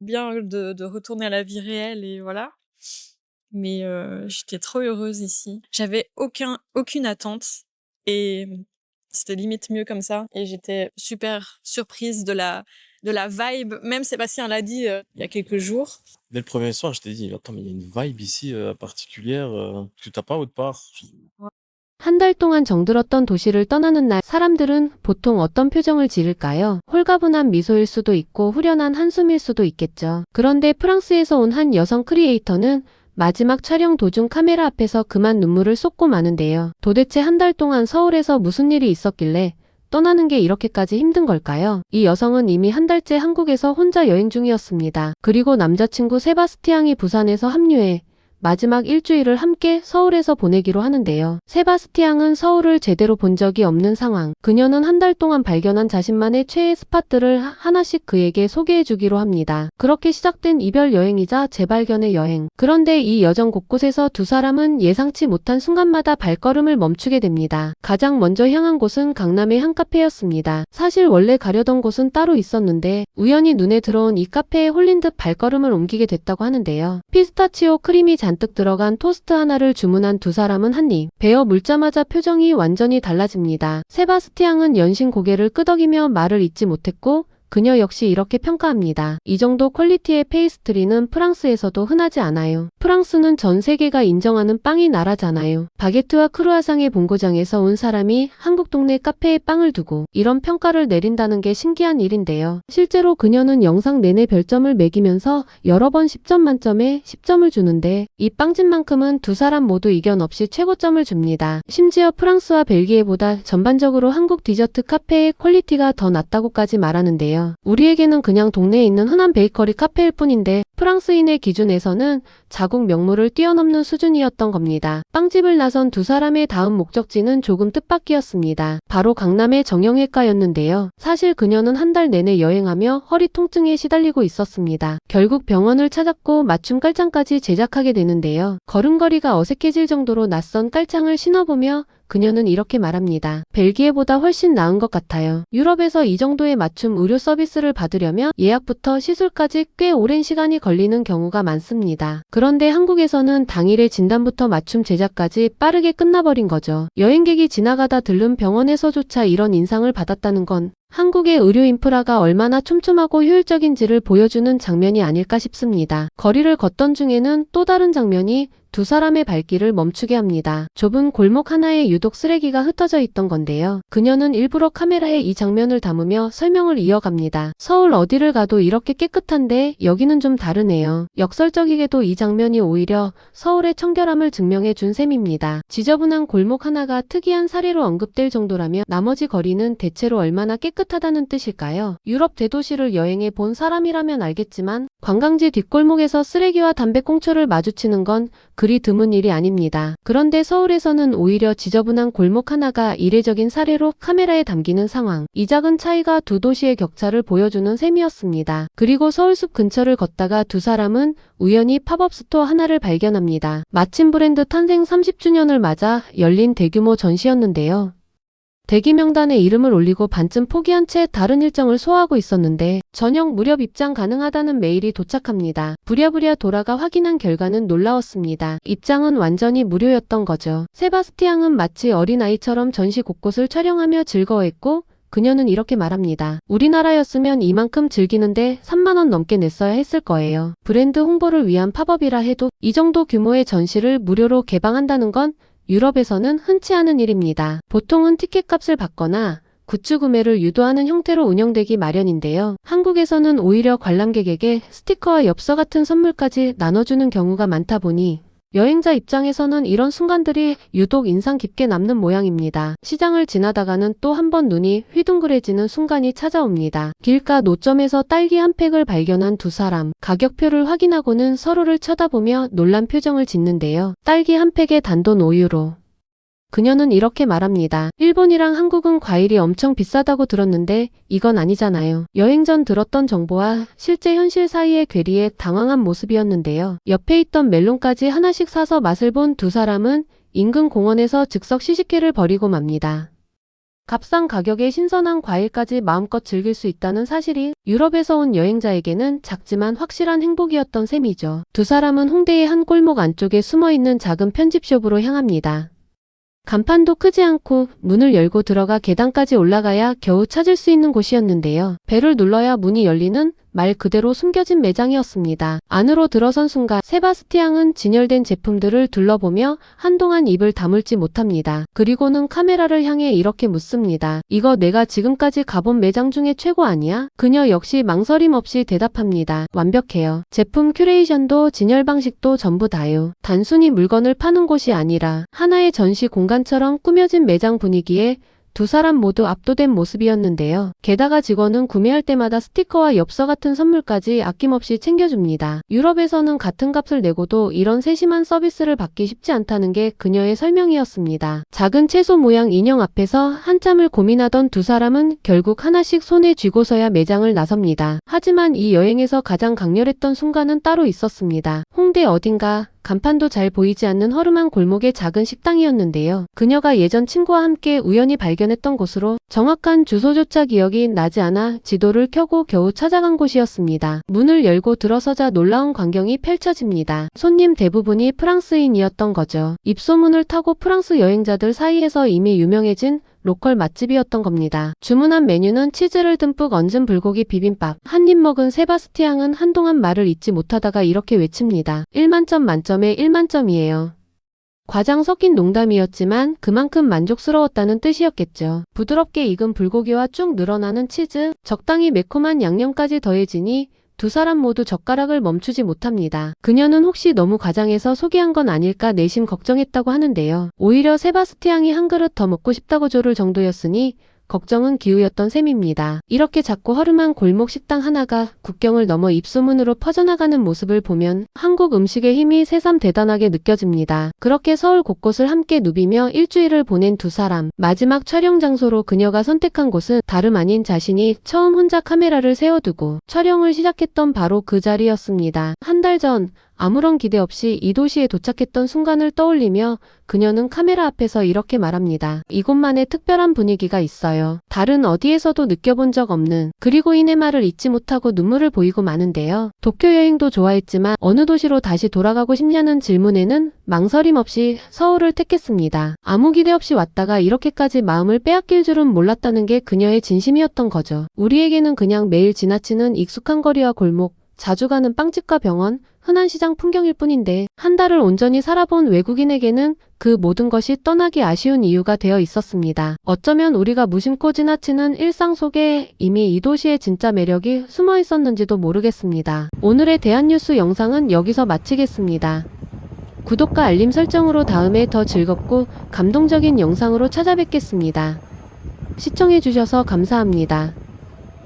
bien de retourner à la vie réelle et voilà. Mais j'étais trop heureuse ici. J'avais aucune attente et c'était limite mieux comme ça et j'étais super surprise de la vibe. Même Sébastien l'a dit, il y a quelques jours. Dès le premier soir, je t'ai dit: «Attends, mais il y a une vibe ici, particulière, que tu pas autre part». 한 달 동안 정들었던 도시를 떠나는 날 사람들은 보통 어떤 표정을 지을까요? 홀가분한 미소일 수도 있고 후련한 한숨일 수도 있겠죠. 그런데 프랑스에서 온 한 여성 크리에이터는 마지막 촬영 도중 카메라 앞에서 그만 눈물을 쏟고 마는데요. 도대체 한 달 동안 서울에서 무슨 일이 있었길래 떠나는 게 이렇게까지 힘든 걸까요? 이 여성은 이미 한 달째 한국에서 혼자 여행 중이었습니다. 그리고 남자친구 세바스티앙이 부산에서 합류해 마지막 일주일을 함께 서울에서 보내기로 하는데요. 세바스티앙은 서울을 제대로 본 적이 없는 상황. 그녀는 한 달 동안 발견한 자신만의 최애 스팟들을 하나씩 그에게 소개해주기로 합니다. 그렇게 시작된 이별 여행이자 재발견의 여행. 그런데 이 여정 곳곳에서 두 사람은 예상치 못한 순간마다 발걸음을 멈추게 됩니다. 가장 먼저 향한 곳은 강남의 한 카페였습니다. 사실 원래 가려던 곳은 따로 있었는데 우연히 눈에 들어온 이 카페에 홀린 듯 발걸음을 옮기게 됐다고 하는데요. 피스타치오 크림이 잔뜩 들어간 토스트 하나를 주문한 두 사람은 한 입 베어 물자마자 표정이 완전히 달라집니다. 세바스티앙은 연신 고개를 끄덕이며 말을 잇지 못했고 그녀 역시 이렇게 평가합니다. 이 정도 퀄리티의 페이스트리는 프랑스에서도 흔하지 않아요. 프랑스는 전 세계가 인정하는 빵이 나라잖아요. 바게트와 크루아상의 본고장에서 온 사람이 한국 동네 카페에 빵을 두고 이런 평가를 내린다는 게 신기한 일인데요. 실제로 그녀는 영상 내내 별점을 매기면서 여러 번 10점 만점에 10점을 주는데 이 빵집만큼은 두 사람 모두 이견 없이 최고점을 줍니다. 심지어 프랑스와 벨기에보다 전반적으로 한국 디저트 카페의 퀄리티가 더 낫다고까지 말하는데요. 우리에게는 그냥 동네에 있는 흔한 베이커리 카페일 뿐인데 프랑스인의 기준에서는 자국 명물을 뛰어넘는 수준이었던 겁니다. 빵집을 나선 두 사람의 다음 목적지는 조금 뜻밖이었습니다. 바로 강남의 정형외과였는데요. 사실 그녀는 한 달 내내 여행하며 허리 통증에 시달리고 있었습니다. 결국 병원을 찾았고 맞춤 깔창까지 제작하게 되는데요. 걸음걸이가 어색해질 정도로 낯선 깔창을 신어보며 그녀는 이렇게 말합니다. 벨기에보다 훨씬 나은 것 같아요. 유럽에서 이 정도의 맞춤 의료 서비스를 받으려면 예약부터 시술까지 꽤 오랜 시간이 걸리는 경우가 많습니다. 그런데 한국에서는 당일의 진단부터 맞춤 제작까지 빠르게 끝나버린 거죠. 여행객이 지나가다 들른 병원에서조차 이런 인상을 받았다는 건 한국의 의료 인프라가 얼마나 촘촘하고 효율적인지를 보여주는 장면이 아닐까 싶습니다. 거리를 걷던 중에는 또 다른 장면이 두 사람의 발길을 멈추게 합니다. 좁은 골목 하나에 유독 쓰레기가 흩어져 있던 건데요. 그녀는 일부러 카메라에 이 장면을 담으며 설명을 이어갑니다. 서울 어디를 가도 이렇게 깨끗한데 여기는 좀 다르네요. 역설적이게도 이 장면이 오히려 서울의 청결함을 증명해 준 셈입니다. 지저분한 골목 하나가 특이한 사례로 언급될 정도라면 나머지 거리는 대체로 얼마나 깨끗하다는 뜻일까요? 유럽 대도시를 여행해 본 사람이라면 알겠지만 관광지 뒷골목에서 쓰레기와 담배꽁초를 마주치는 건 그리 드문 일이 아닙니다. 그런데 서울에서는 오히려 지저분한 골목 하나가 이례적인 사례로 카메라에 담기는 상황. 이 작은 차이가 두 도시의 격차를 보여주는 셈이었습니다. 그리고 서울숲 근처를 걷다가 두 사람은 우연히 팝업 스토어 하나를 발견합니다. 마침 브랜드 탄생 30주년을 맞아 열린 대규모 전시였는데요. 대기 명단에 이름을 올리고 반쯤 포기한 채 다른 일정을 소화하고 있었는데 저녁 무렵 입장 가능하다는 메일이 도착합니다. 부랴부랴 돌아가 확인한 결과는 놀라웠습니다. 입장은 완전히 무료였던 거죠. 세바스티앙은 마치 어린아이처럼 전시 곳곳을 촬영하며 즐거워했고 그녀는 이렇게 말합니다. 우리나라였으면 이만큼 즐기는데 3만 원 넘게 냈어야 했을 거예요. 브랜드 홍보를 위한 팝업이라 해도 이 정도 규모의 전시를 무료로 개방한다는 건 유럽에서는 흔치 않은 일입니다. 보통은 티켓값을 받거나 굿즈 구매를 유도하는 형태로 운영되기 마련인데요. 한국에서는 오히려 관람객에게 스티커와 엽서 같은 선물까지 나눠주는 경우가 많다 보니 여행자 입장에서는 이런 순간들이 유독 인상 깊게 남는 모양입니다. 시장을 지나다가는 또 한 번 눈이 휘둥그레지는 순간이 찾아옵니다. 길가 노점에서 딸기 한 팩을 발견한 두 사람. 가격표를 확인하고는 서로를 쳐다보며 놀란 표정을 짓는데요. 딸기 한 팩에 단돈 5유로. 그녀는 이렇게 말합니다. 일본이랑 한국은 과일이 엄청 비싸다고 들었는데 이건 아니잖아요. 여행 전 들었던 정보와 실제 현실 사이의 괴리에 당황한 모습이었는데요. 옆에 있던 멜론까지 하나씩 사서 맛을 본 두 사람은 인근 공원에서 즉석 시식회를 벌이고 맙니다. 값싼 가격에 신선한 과일까지 마음껏 즐길 수 있다는 사실이 유럽에서 온 여행자에게는 작지만 확실한 행복이었던 셈이죠. 두 사람은 홍대의 한 골목 안쪽에 숨어있는 작은 편집숍으로 향합니다. 간판도 크지 않고 문을 열고 들어가 계단까지 올라가야 겨우 찾을 수 있는 곳이었는데요. 벨을 눌러야 문이 열리는 말 그대로 숨겨진 매장이었습니다. 안으로 들어선 순간 세바스티앙은 진열된 제품들을 둘러보며 한동안 입을 다물지 못합니다. 그리고는 카메라를 향해 이렇게 묻습니다. 이거 내가 지금까지 가본 매장 중에 최고 아니야? 그녀 역시 망설임 없이 대답합니다. 완벽해요. 제품 큐레이션도 진열 방식도 전부 다요. 단순히 물건을 파는 곳이 아니라 하나의 전시 공간처럼 꾸며진 매장 분위기에 두 사람 모두 압도된 모습이었는데요. 게다가 직원은 구매할 때마다 스티커와 엽서 같은 선물까지 아낌없이 챙겨줍니다. 유럽에서는 같은 값을 내고도 이런 세심한 서비스를 받기 쉽지 않다는 게 그녀의 설명이었습니다. 작은 채소 모양 인형 앞에서 한참을 고민하던 두 사람은 결국 하나씩 손에 쥐고서야 매장을 나섭니다. 하지만 이 여행에서 가장 강렬했던 순간은 따로 있었습니다. 홍대 어딘가 간판도 잘 보이지 않는 허름한 골목의 작은 식당이었는데요. 그녀가 예전 친구와 함께 우연히 발견했던 곳으로 정확한 주소조차 기억이 나지 않아 지도를 켜고 겨우 찾아간 곳이었습니다. 문을 열고 들어서자 놀라운 광경이 펼쳐집니다. 손님 대부분이 프랑스인이었던 거죠. 입소문을 타고 프랑스 여행자들 사이에서 이미 유명해진 로컬 맛집이었던 겁니다. 주문한 메뉴는 치즈를 듬뿍 얹은 불고기 비빔밥. 한 입 먹은 세바스티앙은 한동안 말을 잇지 못하다가 이렇게 외칩니다. 1만점 만점에 1만점이에요. 과장 섞인 농담이었지만 그만큼 만족스러웠다는 뜻이었겠죠. 부드럽게 익은 불고기와 쭉 늘어나는 치즈, 적당히 매콤한 양념까지 더해지니 두 사람 모두 젓가락을 멈추지 못합니다. 그녀는 혹시 너무 과장해서 소개한 건 아닐까 내심 걱정했다고 하는데요. 오히려 세바스티앙이 한 그릇 더 먹고 싶다고 조를 정도였으니 걱정은 기우였던 셈입니다. 이렇게 작고 허름한 골목 식당 하나가 국경을 넘어 입소문으로 퍼져나가는 모습을 보면 한국 음식의 힘이 새삼 대단하게 느껴집니다. 그렇게 서울 곳곳을 함께 누비며 일주일을 보낸 두 사람. 마지막 촬영 장소로 그녀가 선택한 곳은 다름 아닌 자신이 처음 혼자 카메라를 세워두고 촬영을 시작했던 바로 그 자리였습니다. 한 달 전 아무런 기대 없이 이 도시에 도착했던 순간을 떠올리며 그녀는 카메라 앞에서 이렇게 말합니다. 이곳만의 특별한 분위기가 있어요. 다른 어디에서도 느껴본 적 없는. 그리고 이내 말을 잊지 못하고 눈물을 보이고 마는데요. 도쿄 여행도 좋아했지만 어느 도시로 다시 돌아가고 싶냐는 질문에는 망설임 없이 서울을 택했습니다. 아무 기대 없이 왔다가 이렇게까지 마음을 빼앗길 줄은 몰랐다는 게 그녀의 진심이었던 거죠. 우리에게는 그냥 매일 지나치는 익숙한 거리와 골목, 자주 가는 빵집과 병원, 흔한 시장 풍경일 뿐인데 한 달을 온전히 살아본 외국인에게는 그 모든 것이 떠나기 아쉬운 이유가 되어 있었습니다. 어쩌면 우리가 무심코 지나치는 일상 속에 이미 이 도시의 진짜 매력이 숨어 있었는지도 모르겠습니다. 오늘의 대한뉴스 영상은 여기서 마치겠습니다. 구독과 알림 설정으로 다음에 더 즐겁고 감동적인 영상으로 찾아뵙겠습니다. 시청해주셔서 감사합니다.